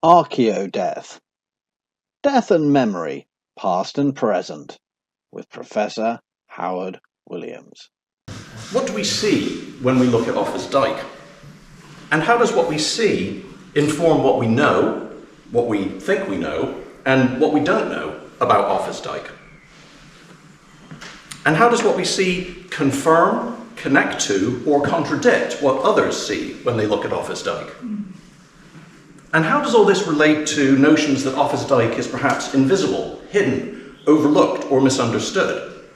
Archaeodeath. Death and Memory, Past and Present, with Professor Williams. What do we see when we look at Offa's Dyke? And how does what we see inform what we know, what we think we know, and what we don't know about Offa's Dyke? And how does what we see confirm, connect to, or contradict what others see when they look at Offa's Dyke? And how does all this relate to notions that Offa's Dyke is perhaps invisible, hidden, overlooked, or misunderstood?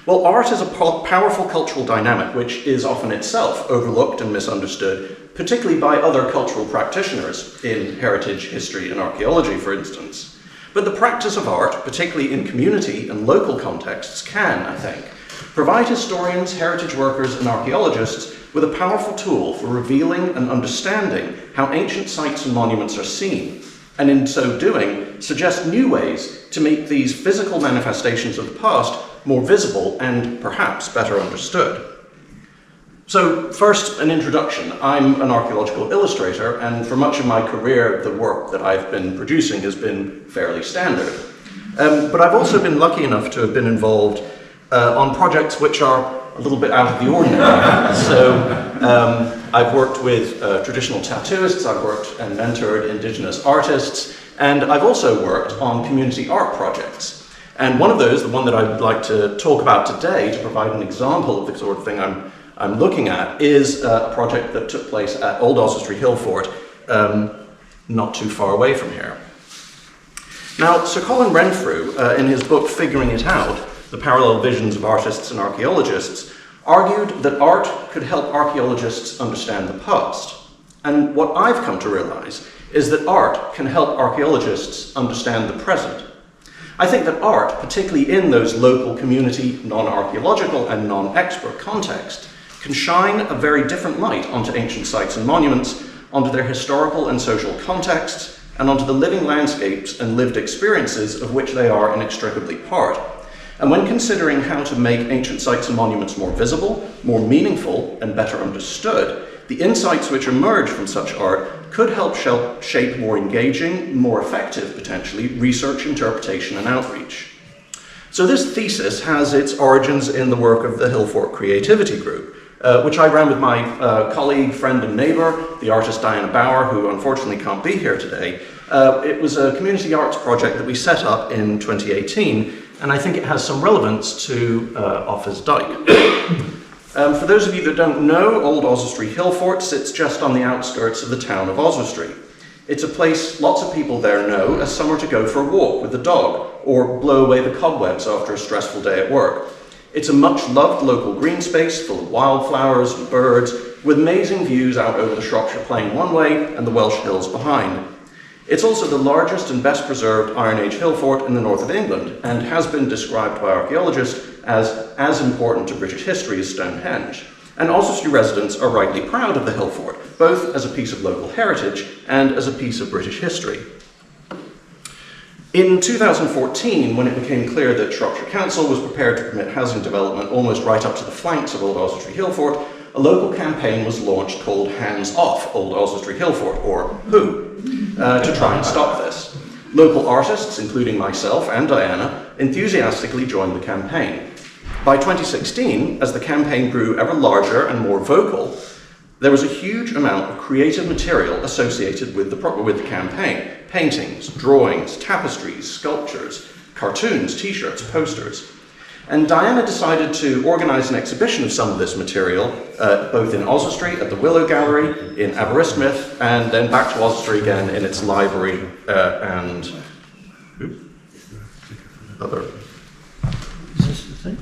Well, art is a powerful cultural dynamic which is often itself overlooked and misunderstood, particularly by other cultural practitioners in heritage, history, and archaeology, for instance. But the practice of art, particularly in community and local contexts, can, I think, provide historians, heritage workers, and archaeologists with a powerful tool for revealing and understanding how ancient sites and monuments are seen, and in so doing, suggest new ways to make these physical manifestations of the past more visible and perhaps better understood. So first, an introduction. I'm an archaeological illustrator, and for much of my career, the work that I've been producing has been fairly standard. But I've also been lucky enough to have been involved on projects which are a little bit out of the ordinary. So I've worked with traditional tattooists, I've worked and mentored indigenous artists, and I've also worked on community art projects. And one of those, the one that I'd like to talk about today to provide an example of the sort of thing I'm looking at, is a project that took place at Old Oswestry Hill Fort, not too far away from here. Now, Sir Colin Renfrew, in his book Figuring It Out, The Parallel Visions of Artists and Archaeologists, argued that art could help archaeologists understand the past. And what I've come to realize is that art can help archaeologists understand the present. I think that art, particularly in those local community, non-archaeological and non-expert context, can shine a very different light onto ancient sites and monuments, onto their historical and social contexts, and onto the living landscapes and lived experiences of which they are inextricably part. And when considering how to make ancient sites and monuments more visible, more meaningful, and better understood, the insights which emerge from such art could help shape more engaging, more effective, potentially, research, interpretation, and outreach. So this thesis has its origins in the work of the Hill Fort Creativity Group, which I ran with my colleague, friend, and neighbour, the artist Diana Bauer, who unfortunately can't be here today. It was a community arts project that we set up in 2018, and I think it has some relevance to Offa's Dyke. For those of you that don't know, Old Oswestry Hill Fort sits just on the outskirts of the town of Oswestry. It's a place lots of people there know as somewhere to go for a walk with the dog, or blow away the cobwebs after a stressful day at work. It's a much-loved local green space full of wildflowers and birds, with amazing views out over the Shropshire Plain one way and the Welsh hills behind. It's also the largest and best preserved Iron Age hill fort in the north of England, and has been described by archaeologists as important to British history as Stonehenge. And Oswestry residents are rightly proud of the hill fort, both as a piece of local heritage and as a piece of British history. In 2014, when it became clear that Shropshire Council was prepared to permit housing development almost right up to the flanks of Old Oswestry Hill Fort, a local campaign was launched called Hands Off Old Oswestry Hill Fort, or WHO, to try and stop this. Local artists, including myself and Diana, enthusiastically joined the campaign. By 2016, as the campaign grew ever larger and more vocal, there was a huge amount of creative material associated with the campaign. Paintings, drawings, tapestries, sculptures, cartoons, t-shirts, posters. And Diana decided to organise an exhibition of some of this material, both in Oswestry at the Willow Gallery, in Aberystwyth, and then back to Oswestry again in its library and other. Is this the thing?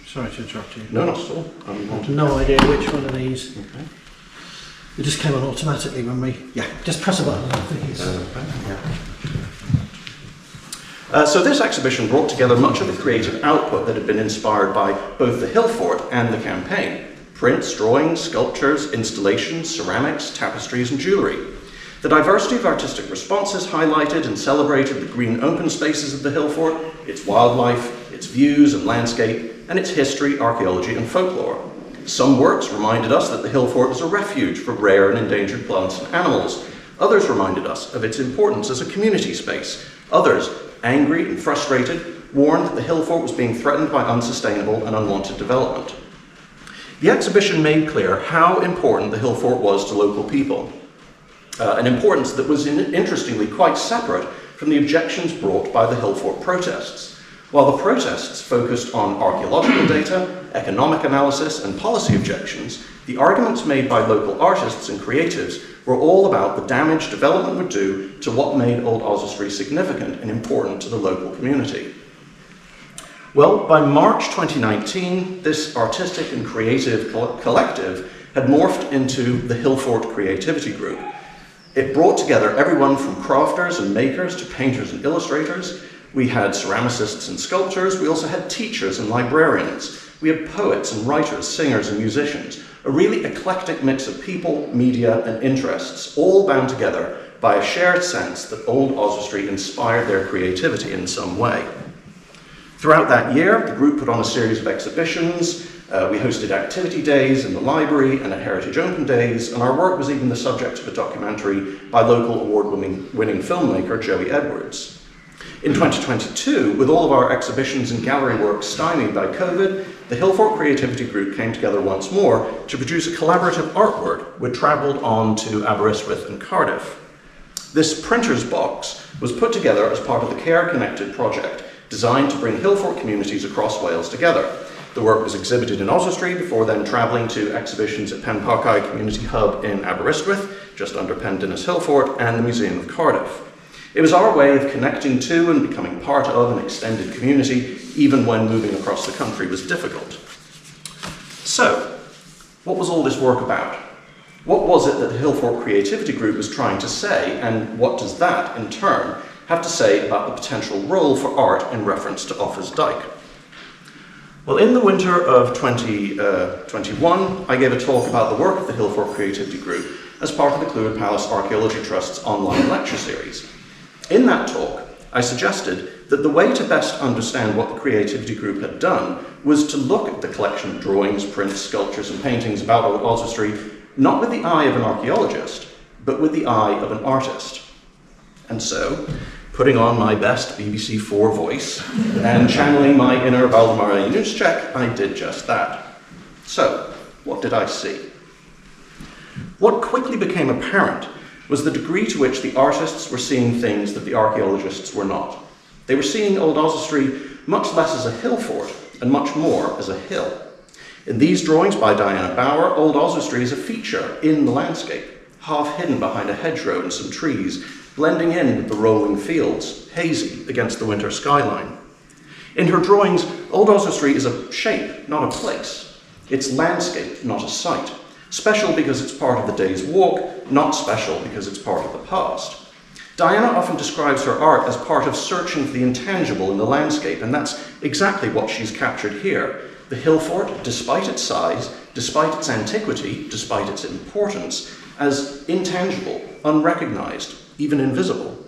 Sorry to interrupt you. No, not at all. I have no idea which one of these. Okay. It just came on automatically when we. Yeah, just press a button. So this exhibition brought together much of the creative output that had been inspired by both the hill fort and the campaign. Prints, drawings, sculptures, installations, ceramics, tapestries, and jewellery. The diversity of artistic responses highlighted and celebrated the green open spaces of the hill fort, its wildlife, its views and landscape, and its history, archaeology, and folklore. Some works reminded us that the hill fort was a refuge for rare and endangered plants and animals. Others reminded us of its importance as a community space. Others, angry and frustrated, warned that the hill fort was being threatened by unsustainable and unwanted development. The exhibition made clear how important the hill fort was to local people, an importance that was interestingly quite separate from the objections brought by the hill fort protests. While the protests focused on archaeological data, economic analysis, and policy objections, the arguments made by local artists and creatives were all about the damage development would do to what made Old Oswestry significant and important to the local community. Well, by March 2019, this artistic and creative collective had morphed into the Hill Fort Creativity Group. It brought together everyone from crafters and makers to painters and illustrators. We had ceramicists and sculptors. We also had teachers and librarians. We had poets and writers, singers and musicians. A really eclectic mix of people, media and interests, all bound together by a shared sense that Old Oswestry inspired their creativity in some way. Throughout that year, the group put on a series of exhibitions. We hosted activity days in the library and at Heritage Open Days, and our work was even the subject of a documentary by local award-winning filmmaker Joey Edwards. In 2022, with all of our exhibitions and gallery work stymied by COVID, the Hill Fort Creativity Group came together once more to produce a collaborative artwork which travelled on to Aberystwyth and Cardiff. This printer's box was put together as part of the Care Connected project, designed to bring Hill Fort communities across Wales together. The work was exhibited in Oswestry before then travelling to exhibitions at Pen Parcau Community Hub in Aberystwyth, just under Pendennis Hill Fort, and the Museum of Cardiff. It was our way of connecting to and becoming part of an extended community, even when moving across the country was difficult. So, what was all this work about? What was it that the Hill Fort Creativity Group was trying to say, and what does that, in turn, have to say about the potential role for art in reference to Offa's Dyke? Well, in the winter of 2021, I gave a talk about the work of the Hill Fort Creativity Group as part of the Clwyd Palace Archaeology Trust's online lecture series. In that talk, I suggested that the way to best understand what the Creativity Group had done was to look at the collection of drawings, prints, sculptures and paintings about Old Oswestry not with the eye of an archaeologist, but with the eye of an artist. And so, putting on my best BBC4 voice and channeling my inner Valdemar Januszczak, I did just that. So, what did I see? What quickly became apparent was the degree to which the artists were seeing things that the archaeologists were not. They were seeing Old Oswestry much less as a hill fort and much more as a hill. In these drawings by Diana Bower, Old Oswestry is a feature in the landscape, half hidden behind a hedgerow and some trees, blending in with the rolling fields, hazy against the winter skyline. In her drawings, Old Oswestry is a shape, not a place. It's landscape, not a site. Special because it's part of the day's walk, not special because it's part of the past. Diana often describes her art as part of searching for the intangible in the landscape, and that's exactly what she's captured here. The hill fort, despite its size, despite its antiquity, despite its importance, as intangible, unrecognised, even invisible.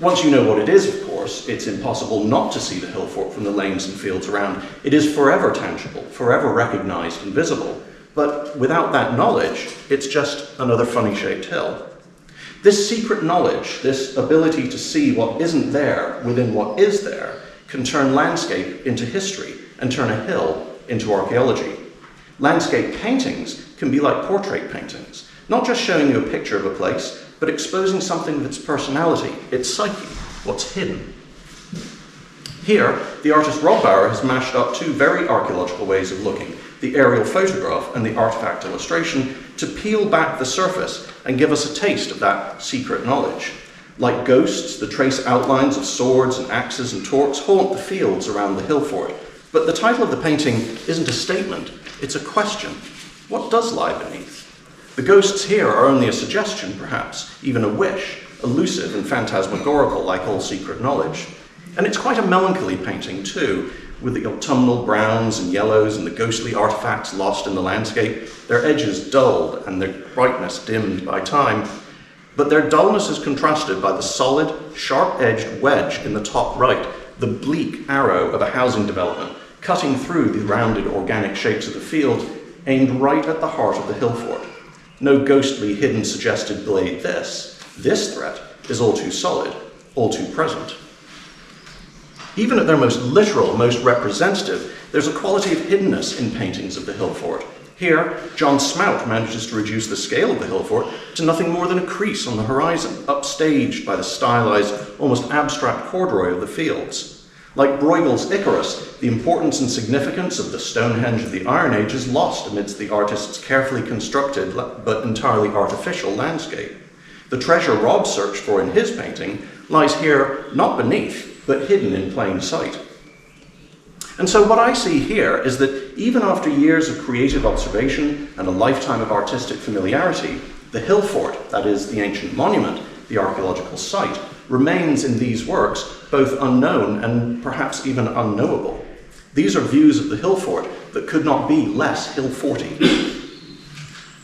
Once you know what it is, of course, it's impossible not to see the hill fort from the lanes and fields around. It is forever tangible, forever recognised and visible. But without that knowledge, it's just another funny-shaped hill. This secret knowledge, this ability to see what isn't there within what is there, can turn landscape into history and turn a hill into archaeology. Landscape paintings can be like portrait paintings, not just showing you a picture of a place, but exposing something of its personality, its psyche, what's hidden. Here, the artist Rob Bower has mashed up two very archaeological ways of looking, the aerial photograph and the artifact illustration, to peel back the surface and give us a taste of that secret knowledge. Like ghosts, the trace outlines of swords and axes and torques haunt the fields around the hill fort. But the title of the painting isn't a statement, it's a question. What does lie beneath? The ghosts here are only a suggestion, perhaps, even a wish, elusive and phantasmagorical like all secret knowledge. And it's quite a melancholy painting too, with the autumnal browns and yellows and the ghostly artifacts lost in the landscape, their edges dulled and their brightness dimmed by time. But their dullness is contrasted by the solid, sharp-edged wedge in the top right, the bleak arrow of a housing development, cutting through the rounded organic shapes of the field aimed right at the heart of the hill fort. No ghostly, hidden, suggested blade this. This threat is all too solid, all too present. Even at their most literal, most representative, there's a quality of hiddenness in paintings of the hill fort. Here, John Smout manages to reduce the scale of the hill fort to nothing more than a crease on the horizon, upstaged by the stylized, almost abstract corduroy of the fields. Like Bruegel's Icarus, the importance and significance of the Stonehenge of the Iron Age is lost amidst the artist's carefully constructed but entirely artificial landscape. The treasure Rob searched for in his painting lies here not beneath, but hidden in plain sight. And so what I see here is that even after years of creative observation and a lifetime of artistic familiarity, the hill fort, that is, the ancient monument, the archaeological site, remains in these works both unknown and perhaps even unknowable. These are views of the hill fort that could not be less hill forty.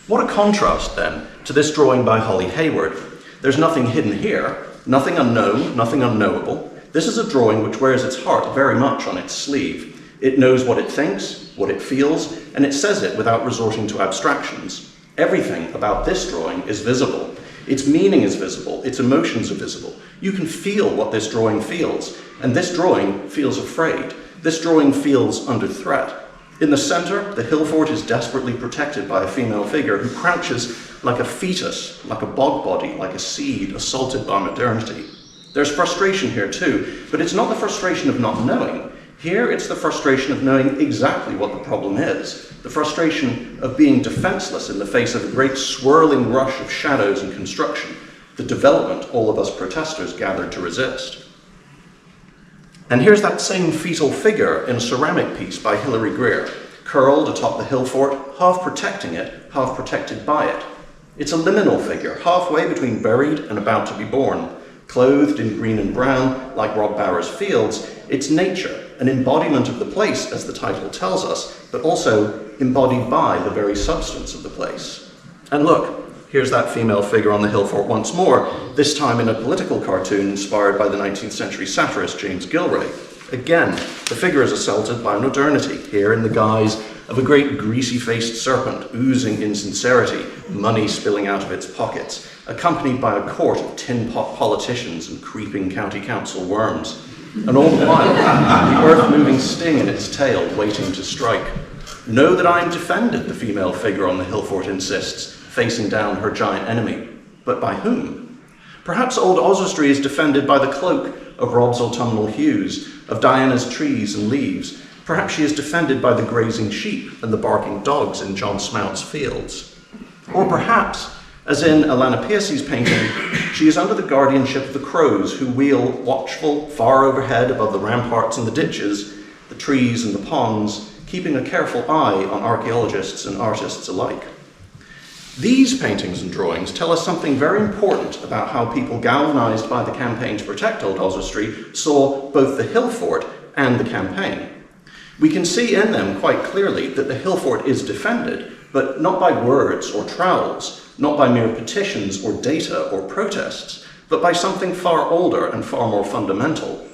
What a contrast, then, to this drawing by Holly Hayward. There's nothing hidden here, nothing unknown, nothing unknowable. This is a drawing which wears its heart very much on its sleeve. It knows what it thinks, what it feels, and it says it without resorting to abstractions. Everything about this drawing is visible. Its meaning is visible, its emotions are visible. You can feel what this drawing feels, and this drawing feels afraid. This drawing feels under threat. In the center, the hill fort is desperately protected by a female figure who crouches like a fetus, like a bog body, like a seed assaulted by modernity. There's frustration here too, but it's not the frustration of not knowing. Here it's the frustration of knowing exactly what the problem is, the frustration of being defenseless in the face of a great swirling rush of shadows and construction, the development all of us protesters gathered to resist. And here's that same fetal figure in a ceramic piece by Hilary Greer, curled atop the hill fort, half protecting it, half protected by it. It's a liminal figure, halfway between buried and about to be born. Clothed in green and brown, like Rob Bower's fields, it's nature, an embodiment of the place, as the title tells us, but also embodied by the very substance of the place. And look, here's that female figure on the hill fort once more, this time in a political cartoon inspired by the 19th century satirist James Gilray. Again, the figure is assaulted by modernity, here in the guise of a great greasy-faced serpent oozing insincerity, money spilling out of its pockets, accompanied by a court of tin-pot politicians and creeping county council worms. And all the while, the earth-moving sting in its tail, waiting to strike. Know that I am defended, the female figure on the hill fort insists, facing down her giant enemy. But by whom? Perhaps old Oswestry is defended by the cloak of Rob's autumnal hues, of Diana's trees and leaves. Perhaps she is defended by the grazing sheep and the barking dogs in John Smout's fields. Or perhaps, as in Alana Piercy's painting, she is under the guardianship of the crows who wheel watchful far overhead above the ramparts and the ditches, the trees and the ponds, keeping a careful eye on archaeologists and artists alike. These paintings and drawings tell us something very important about how people galvanized by the campaign to protect Old Oswestry saw both the hill fort and the campaign. We can see in them quite clearly that the hill fort is defended, but not by words or trowels, not by mere petitions or data or protests, but by something far older and far more fundamental.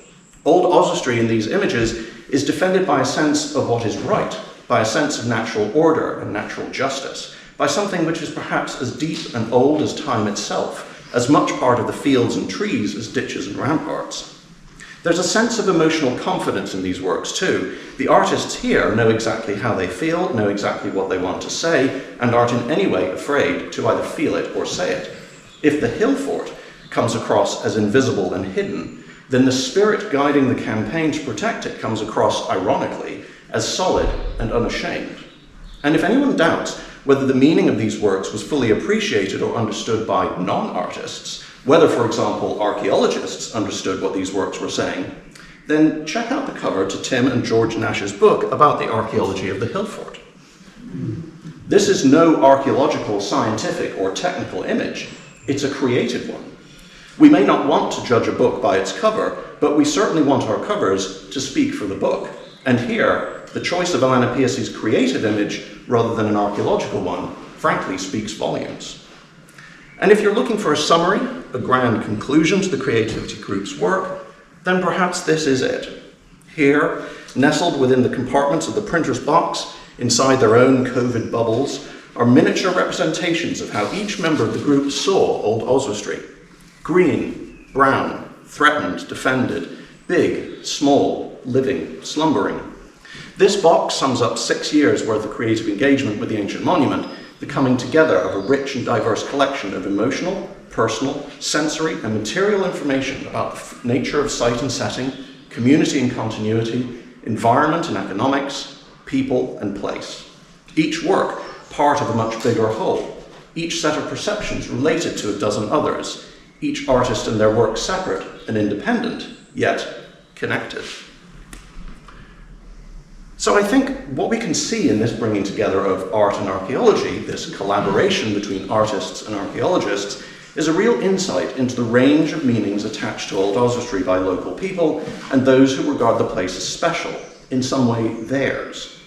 Old Oswestry in these images is defended by a sense of what is right, by a sense of natural order and natural justice, by something which is perhaps as deep and old as time itself, as much part of the fields and trees as ditches and ramparts. There's a sense of emotional confidence in these works too. The artists here know exactly how they feel, know exactly what they want to say, and aren't in any way afraid to either feel it or say it. If the hill fort comes across as invisible and hidden, then the spirit guiding the campaign to protect it comes across, ironically, as solid and unashamed. And if anyone doubts whether the meaning of these works was fully appreciated or understood by non-artists, whether, for example, archaeologists understood what these works were saying, then check out the cover to Tim and George Nash's book about the archaeology of the hill fort. This is no archaeological, scientific, or technical image. It's a creative one. We may not want to judge a book by its cover, but we certainly want our covers to speak for the book. And here, the choice of Alana Piercy's creative image rather than an archaeological one, frankly, speaks volumes. And if you're looking for a summary, a grand conclusion to the creativity group's work, then perhaps this is it. Here, nestled within the compartments of the printer's box, inside their own COVID bubbles, are miniature representations of how each member of the group saw Old Oswestry. Green, brown, threatened, defended, big, small, living, slumbering. This box sums up 6 years' worth of creative engagement with the ancient monument, the coming together of a rich and diverse collection of emotional, personal, sensory and material information about the nature of site and setting, community and continuity, environment and economics, people and place. Each work part of a much bigger whole, each set of perceptions related to a dozen others, each artist and their work separate and independent, yet connected. So I think what we can see in this bringing together of art and archaeology, this collaboration between artists and archaeologists, is a real insight into the range of meanings attached to Old Oswestry by local people and those who regard the place as special, in some way theirs.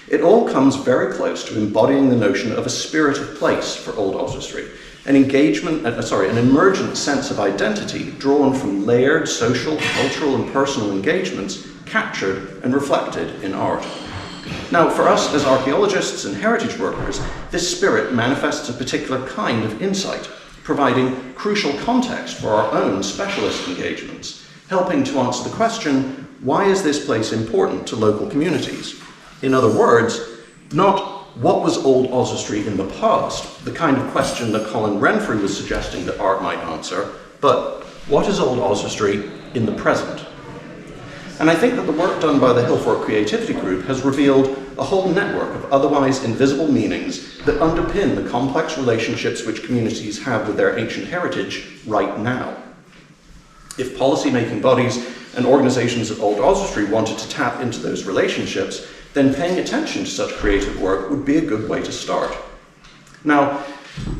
It all comes very close to embodying the notion of a spirit of place for Old Oswestry, an emergent sense of identity drawn from layered social, cultural and personal engagements captured and reflected in art. Now, for us as archaeologists and heritage workers, this spirit manifests a particular kind of insight, providing crucial context for our own specialist engagements, helping to answer the question, why is this place important to local communities? In other words, not what was Old Oswestry in the past, the kind of question that Colin Renfrew was suggesting that art might answer, but what is Old Oswestry in the present? And I think that the work done by the Hillfork Creativity Group has revealed a whole network of otherwise invisible meanings that underpin the complex relationships which communities have with their ancient heritage right now. If policy-making bodies and organisations at Old Oswestry wanted to tap into those relationships, then paying attention to such creative work would be a good way to start. Now,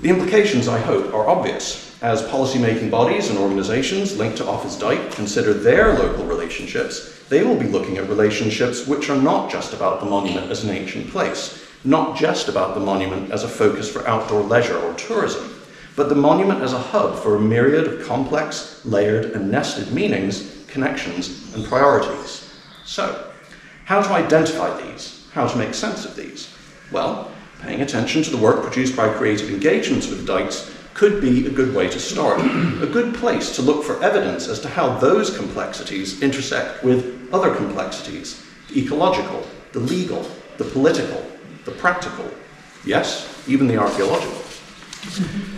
the implications, I hope, are obvious. As policy-making bodies and organisations linked to Offa's Dyke consider their local relationships, they will be looking at relationships which are not just about the monument as an ancient place, not just about the monument as a focus for outdoor leisure or tourism, but the monument as a hub for a myriad of complex, layered and nested meanings, connections and priorities. So, how to identify these? How to make sense of these? Well, paying attention to the work produced by creative engagements with dykes could be a good way to start, a good place to look for evidence as to how those complexities intersect with other complexities, the ecological, the legal, the political, the practical, yes, even the archaeological.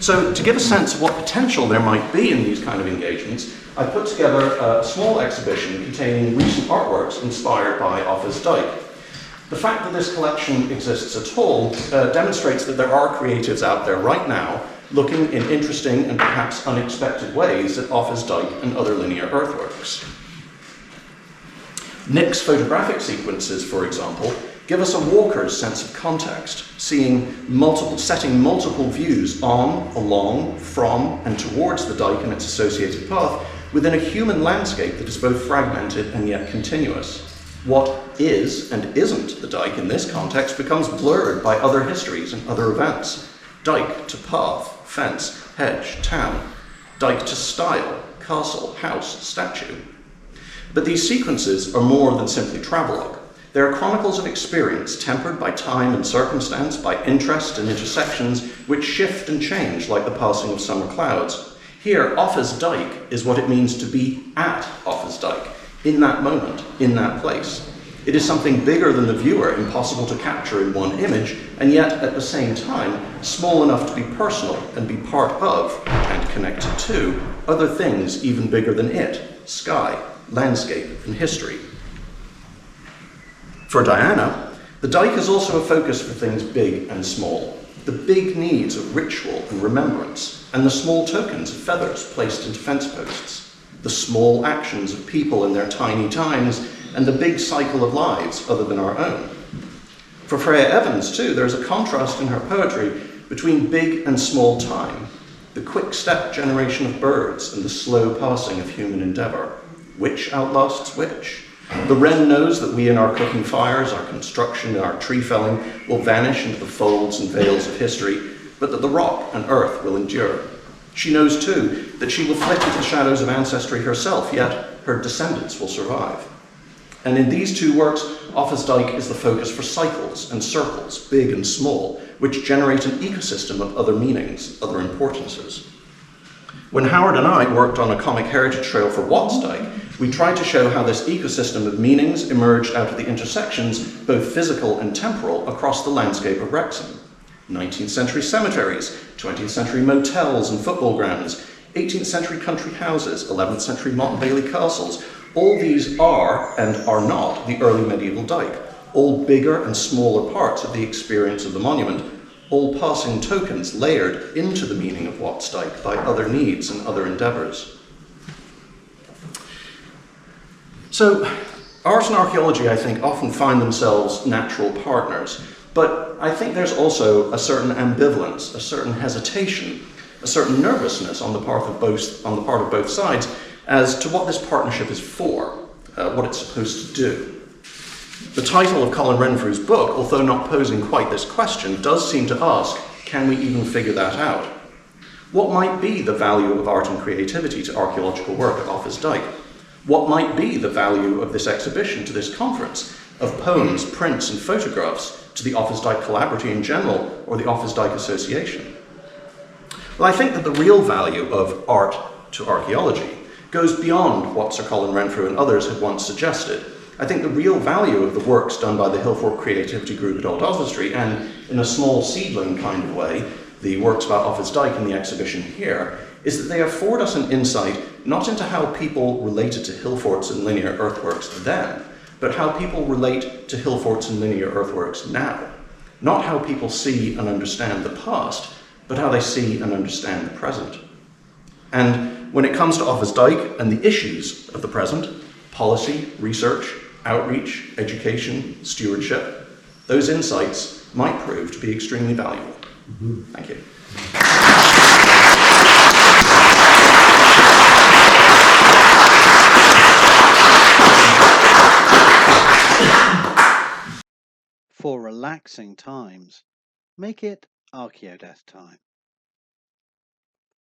So to give a sense of what potential there might be in these kind of engagements, I put together a small exhibition containing recent artworks inspired by Offa's Dyke. The fact that this collection exists at all demonstrates that there are creatives out there right now looking in interesting and perhaps unexpected ways at Offa's Dyke and other linear earthworks. Nick's photographic sequences, for example, give us a walker's sense of context, setting multiple views on, along, from, and towards the dyke and its associated path within a human landscape that is both fragmented and yet continuous. What is and isn't the dyke in this context becomes blurred by other histories and other events. Dyke to path, fence, hedge, town. Dyke to style, castle, house, statue. But these sequences are more than simply travelogue. They are chronicles of experience tempered by time and circumstance, by interest and intersections which shift and change like the passing of summer clouds. Here, Offa's Dyke is what it means to be at Offa's Dyke, in that moment, in that place. It is something bigger than the viewer, impossible to capture in one image, and yet at the same time, small enough to be personal and be part of, and connected to, other things even bigger than it, sky, landscape, and history. For Diana, the dyke is also a focus for things big and small, the big needs of ritual and remembrance, and the small tokens of feathers placed into fence posts, the small actions of people in their tiny times, and the big cycle of lives other than our own. For Freya Evans, too, there is a contrast in her poetry between big and small time, the quick-step generation of birds and the slow passing of human endeavour. Which outlasts which? The wren knows that we in our cooking fires, our construction, and our tree felling will vanish into the folds and veils of history, but that the rock and earth will endure. She knows, too, that she will flit into the shadows of ancestry herself, yet her descendants will survive. And in these two works, Offa's Dyke is the focus for cycles and circles, big and small, which generate an ecosystem of other meanings, other importances. When Howard and I worked on a comic heritage trail for Watts Dyke, we tried to show how this ecosystem of meanings emerged out of the intersections, both physical and temporal, across the landscape of Wrexham. 19th century cemeteries, 20th century motels and football grounds, 18th century country houses, 11th century Motte and Bailey castles. All these are and are not the early medieval dyke, all bigger and smaller parts of the experience of the monument, all passing tokens layered into the meaning of Watts Dyke by other needs and other endeavours. So, art and archaeology, I think, often find themselves natural partners, but I think there's also a certain ambivalence, a certain hesitation, a certain nervousness on the part of both sides as to what this partnership is for, what it's supposed to do. The title of Colin Renfrew's book, although not posing quite this question, does seem to ask, can we even figure that out? What might be the value of art and creativity to archaeological work at Offa's Dyke? What might be the value of this exhibition to this conference, of poems, prints and photographs to the Offa's Dyke Collaboratory in general, or the Offa's Dyke Association? Well, I think that the real value of art to archaeology goes beyond what Sir Colin Renfrew and others had once suggested. I think the real value of the works done by the Hillfort Creativity Group at Old Oswestry, and in a small seedling kind of way, the works about Offa's Dyke in the exhibition here, is that they afford us an insight not into how people related to hillforts and linear earthworks then, but how people relate to hillforts and linear earthworks now. Not how people see and understand the past, but how they see and understand the present. And when it comes to Offa's Dyke and the issues of the present, policy, research, outreach, education, stewardship, those insights might prove to be extremely valuable. Thank you. For relaxing times, make it Archaeodeath time.